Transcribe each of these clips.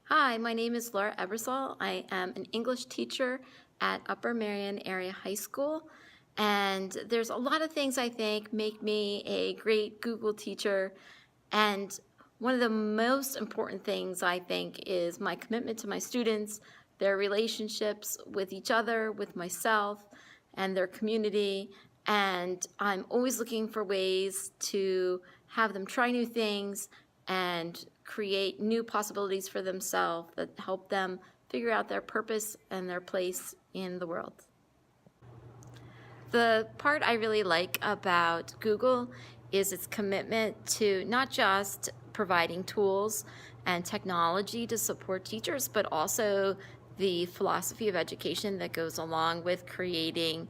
Hi, my name is Laura Ebersol. I am an English teacher at Upper Marion Area High School. And there's a lot of things I think make me a great Google teacher. And one of the most important things I think is my commitment to my students, their relationships with each other, with myself, and their community. And I'm always looking for ways to have them try new things and create new possibilities for themselves that help them figure out their purpose and their place in the world. The part I really like about Google is its commitment to not just providing tools and technology to support teachers, but also the philosophy of education that goes along with creating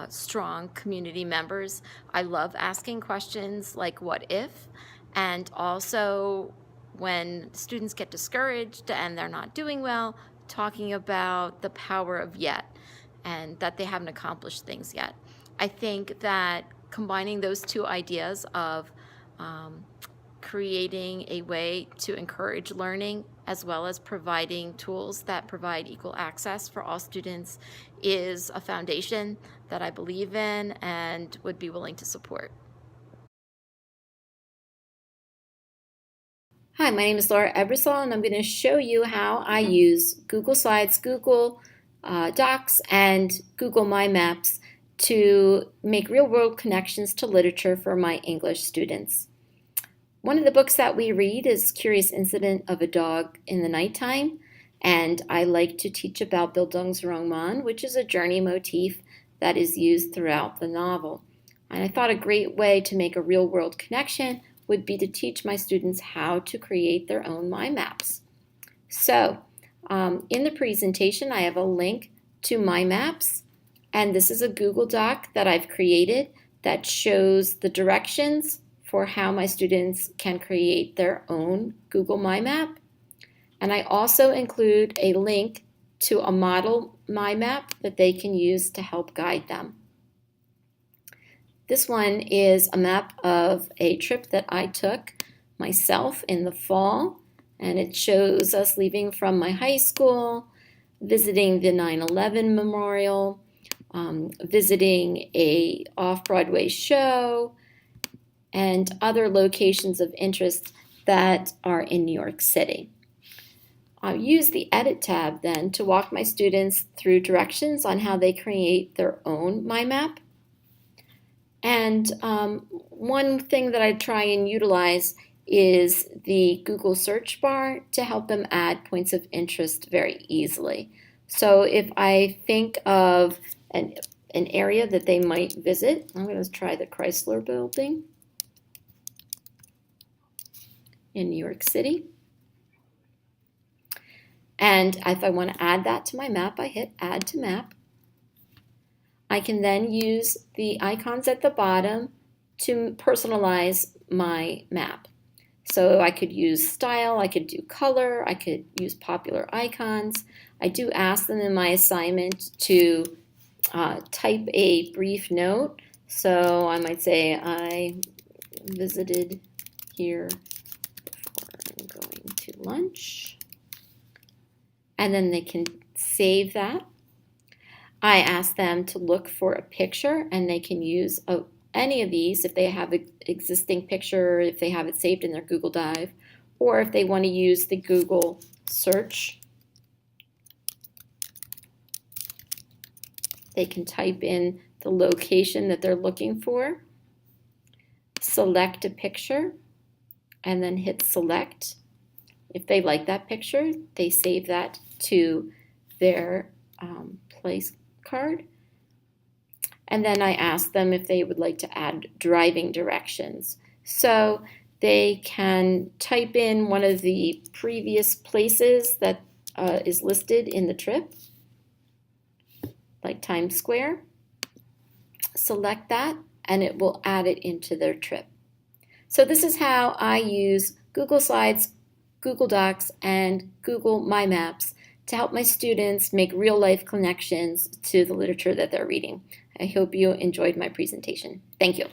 strong community members. I love asking questions like what if, and also when students get discouraged and they're not doing well, talking about the power of yet and that they haven't accomplished things yet. I think that combining those two ideas of creating a way to encourage learning as well as providing tools that provide equal access for all students is a foundation that I believe in and would be willing to support. Hi, my name is Laura Ebersol, and I'm going to show you how I use Google Slides, Google Docs, and Google My Maps to make real-world connections to literature for my English students. One of the books that we read is Curious Incident of a Dog in the Nighttime, and I like to teach about Bildungsroman, which is a journey motif that is used throughout the novel. And I thought a great way to make a real-world connection would be to teach my students how to create their own mind maps. So in the presentation, I have a link to My Maps, and this is a Google Doc that I've created that shows the directions for how my students can create their own Google My Map. And I also include a link to a model My Map that they can use to help guide them. This one is a map of a trip that I took myself in the fall, and it shows us leaving from my high school, visiting the 9/11 memorial, visiting a off-Broadway show, and other locations of interest that are in New York City. I'll use the Edit tab then to walk my students through directions on how they create their own My Map. And one thing that I try and utilize is the Google search bar to help them add points of interest very easily. So if I think of an area that they might visit, I'm going to try the Chrysler Building in New York City. And if I want to add that to my map, I hit Add to Map. I can then use the icons at the bottom to personalize my map. So I could use style, I could do color, I could use popular icons. I do ask them in my assignment to type a brief note. So I might say, I visited here before going to lunch. And then they can save that. I ask them to look for a picture, and they can use any of these if they have an existing picture, if they have it saved in their Google Drive, or if they want to use the Google search. They can type in the location that they're looking for, select a picture, and then hit select. If they like that picture, they save that to their place card. And then I ask them if they would like to add driving directions. So they can type in one of the previous places that is listed in the trip, like Times Square. Select that, and it will add it into their trip. So this is how I use Google Slides, Google Docs, and Google My Maps to help my students make real-life connections to the literature that they're reading. I hope you enjoyed my presentation. Thank you.